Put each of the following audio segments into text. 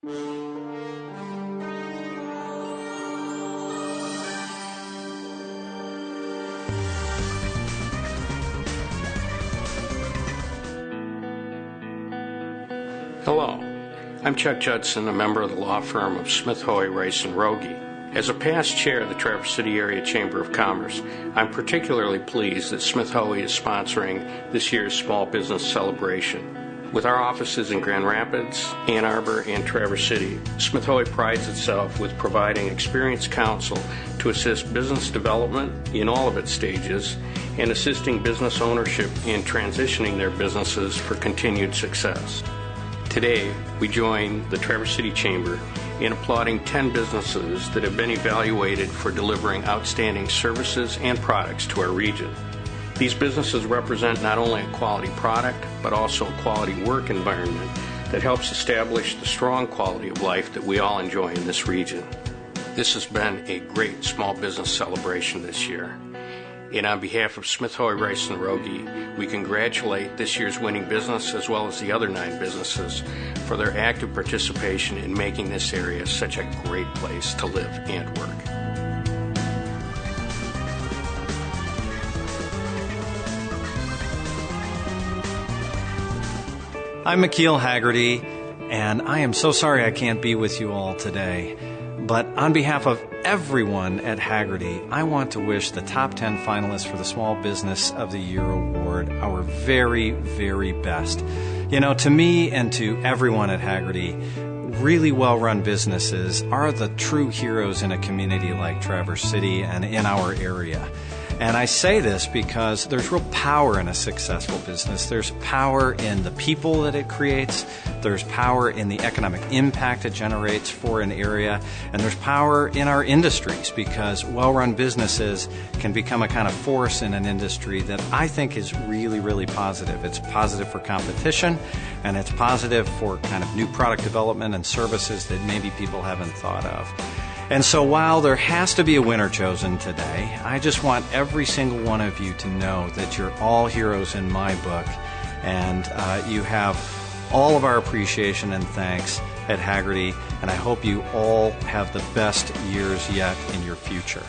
Hello, I'm Chuck Judson, a member of the law firm of Smith Hoey, Rice & Rogie. As a past chair of the Traverse City Area Chamber of Commerce, I'm particularly pleased that Smith Hoey is sponsoring this year's Small Business Celebration. With our offices in Grand Rapids, Ann Arbor, and Traverse City, Smith Hoey prides itself with providing experienced counsel to assist business development in all of its stages and assisting business ownership in transitioning their businesses for continued success. Today, we join the Traverse City Chamber in applauding 10 businesses that have been evaluated for delivering outstanding services and products to our region. These businesses represent not only a quality product, but also a quality work environment that helps establish the strong quality of life that we all enjoy in this region. This has been a great small business celebration this year. And on behalf of Smith Hoey, Rice & Rogie, we congratulate this year's winning business as well as the other 9 businesses for their active participation in making this area such a great place to live and work. I'm McKeel Haggerty, and I am so sorry I can't be with you all today. But on behalf of everyone at Haggerty, I want to wish the top 10 finalists for the Small Business of the Year Award our very, very best. You know, to me and to everyone at Haggerty, really well-run businesses are the true heroes in a community like Traverse City and in our area. And I say this because there's real power in a successful business. There's power in the people that it creates. There's power in the economic impact it generates for an area. And there's power in our industries because well-run businesses can become a kind of force in an industry that I think is really, really positive. It's positive for competition, and it's positive for kind of new product development and services that maybe people haven't thought of. And so while there has to be a winner chosen today, I just want every single one of you to know that you're all heroes in my book, and you have all of our appreciation and thanks at Haggerty, and I hope you all have the best years yet in your future.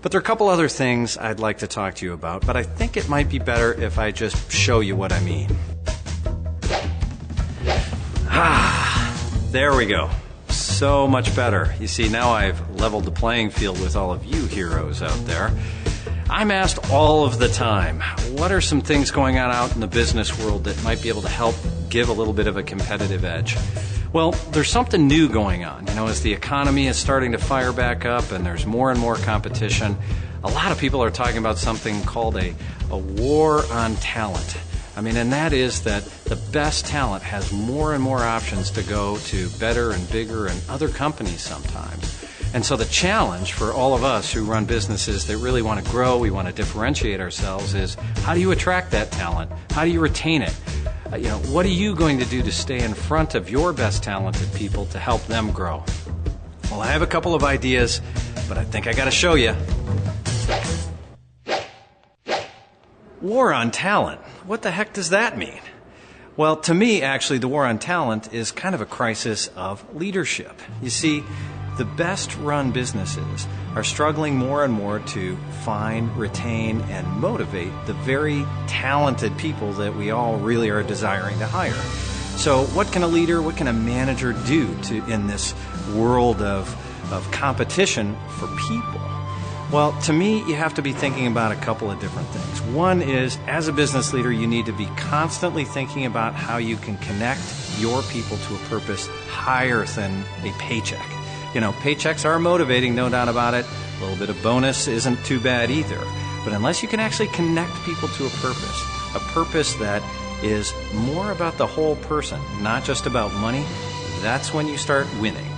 But there are a couple other things I'd like to talk to you about, but I think it might be better if I just show you what I mean. There we go. So much better. You see, now I've leveled the playing field with all of you heroes out there. I'm asked all of the time, what are some things going on out in the business world that might be able to help give a little bit of a competitive edge? Well, there's something new going on. You know, as the economy is starting to fire back up and there's more and more competition, a lot of people are talking about something called a war on talent. I mean, and that is that the best talent has more and more options to go to better and bigger and other companies sometimes. And so the challenge for all of us who run businesses that really want to grow, we want to differentiate ourselves, is how do you attract that talent? How do you retain it? What are you going to do to stay in front of your best talented people to help them grow? Well, I have a couple of ideas, but I think I got to show you. War on talent. What the heck does that mean? Well, to me, actually, the war on talent is kind of a crisis of leadership. You see, the best-run businesses are struggling more and more to find, retain, and motivate the very talented people that we all really are desiring to hire. So what can a leader, what can a manager do in this world of competition for people? Well, to me, you have to be thinking about a couple of different things. One is, as a business leader, you need to be constantly thinking about how you can connect your people to a purpose higher than a paycheck. You know, paychecks are motivating, no doubt about it. A little bit of bonus isn't too bad either. But unless you can actually connect people to a purpose that is more about the whole person, not just about money, that's when you start winning.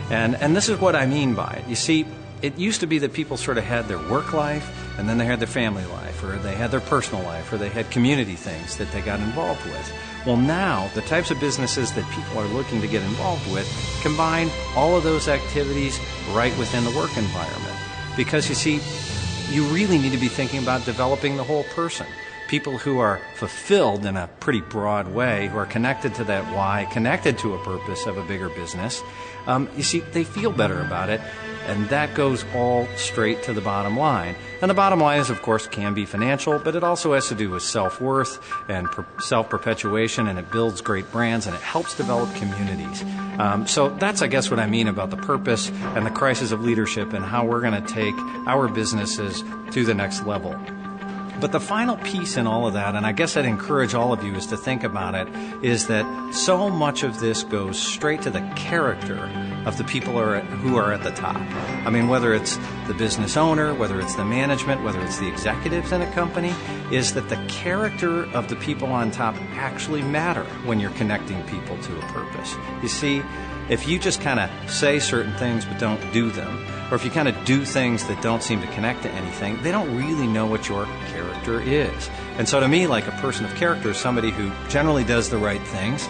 And this is what I mean by it. You see, it used to be that people sort of had their work life, and then they had their family life, or they had their personal life, or they had community things that they got involved with. Well, now, the types of businesses that people are looking to get involved with combine all of those activities right within the work environment. Because, you see, you really need to be thinking about developing the whole person. people who are fulfilled in a pretty broad way, who are connected to that why, connected to a purpose of a bigger business, you see, they feel better about it, and that goes all straight to the bottom line. And the bottom line is, of course, can be financial, but it also has to do with self-worth and self-perpetuation, and it builds great brands, and it helps develop communities. So that's, I guess, what I mean about the purpose and the crisis of leadership and how we're going to take our businesses to the next level. But the final piece in all of that, and I guess I'd encourage all of you is to think about it, is that so much of this goes straight to the character of the people who are at the top. I mean, whether it's the business owner, whether it's the management, whether it's the executives in a company, is that the character of the people on top actually matter when you're connecting people to a purpose. You see, if you just kind of say certain things but don't do them, or if you kind of do things that don't seem to connect to anything, they don't really know what your character is. And so to me, like a person of character is somebody who generally does the right things,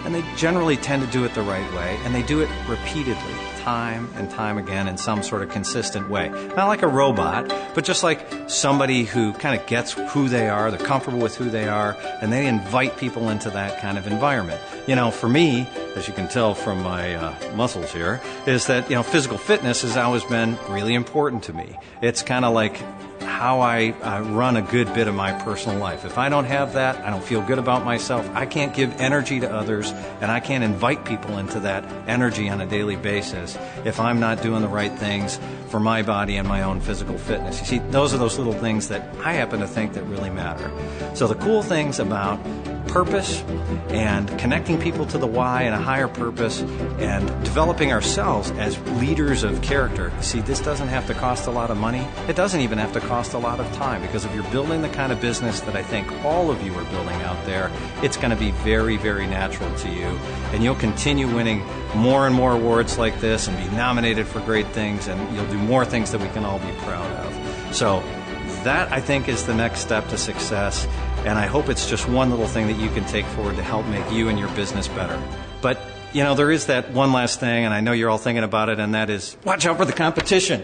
and they generally tend to do it the right way, and they do it repeatedly, time and time again in some sort of consistent way. Not like a robot, but just like somebody who kind of gets who they are, they're comfortable with who they are, and they invite people into that kind of environment. You know, for me, as you can tell from my muscles here, is that, physical fitness has always been really important to me. It's kind of like how I run a good bit of my personal life. If I don't have that, I don't feel good about myself. I can't give energy to others, and I can't invite people into that energy on a daily basis if I'm not doing the right things for my body and my own physical fitness. You see, those are those little things that I happen to think that really matter. So the cool things about purpose and connecting people to the why and a higher purpose and developing ourselves as leaders of character. See, this doesn't have to cost a lot of money. It doesn't even have to cost a lot of time, because if you're building the kind of business that I think all of you are building out there, it's going to be very, very natural to you. And you'll continue winning more and more awards like this and be nominated for great things, and you'll do more things that we can all be proud of. So that, I think, is the next step to success. And I hope it's just one little thing that you can take forward to help make you and your business better. But, there is that one last thing, and I know you're all thinking about it, and that is watch out for the competition.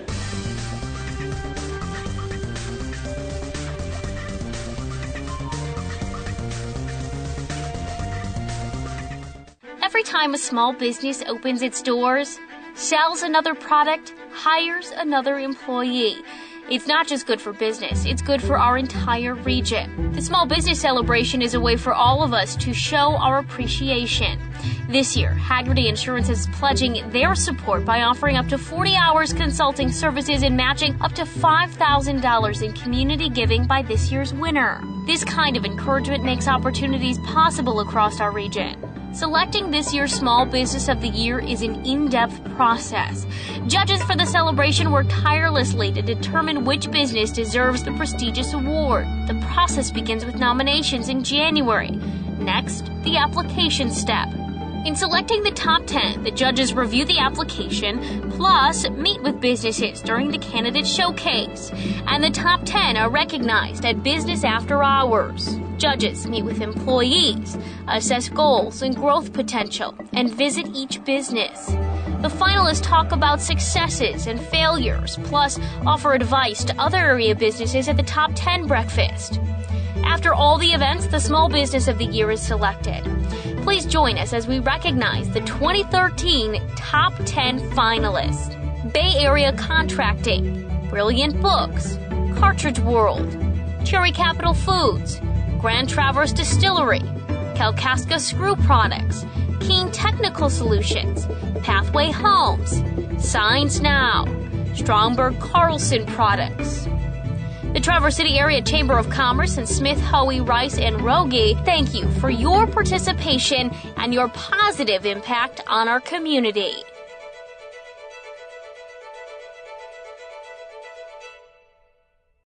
Every time a small business opens its doors, sells another product, hires another employee, it's not just good for business, it's good for our entire region. The Small Business Celebration is a way for all of us to show our appreciation. This year, Hagerty Insurance is pledging their support by offering up to 40 hours consulting services and matching up to $5,000 in community giving by this year's winner. This kind of encouragement makes opportunities possible across our region. Selecting this year's Small Business of the Year is an in-depth process. Judges for the celebration work tirelessly to determine which business deserves the prestigious award. The process begins with nominations in January. Next, the application step. In selecting the top 10, the judges review the application, plus meet with businesses during the candidate showcase. And the top 10 are recognized at Business After Hours. Judges meet with employees, assess goals and growth potential, and visit each business. The finalists talk about successes and failures, plus offer advice to other area businesses at the Top 10 breakfast. After all the events, the Small Business of the Year is selected. Please join us as we recognize the 2013 Top 10 finalists. Bay Area Contracting, Brilliant Books, Cartridge World, Cherry Capital Foods, Grand Traverse Distillery, Kalkaska Screw Products, Keen Technical Solutions, Pathway Homes, Signs Now, Stromberg Carlson Products. The Traverse City Area Chamber of Commerce and Smith Hoey Rice and Rogie thank you for your participation and your positive impact on our community.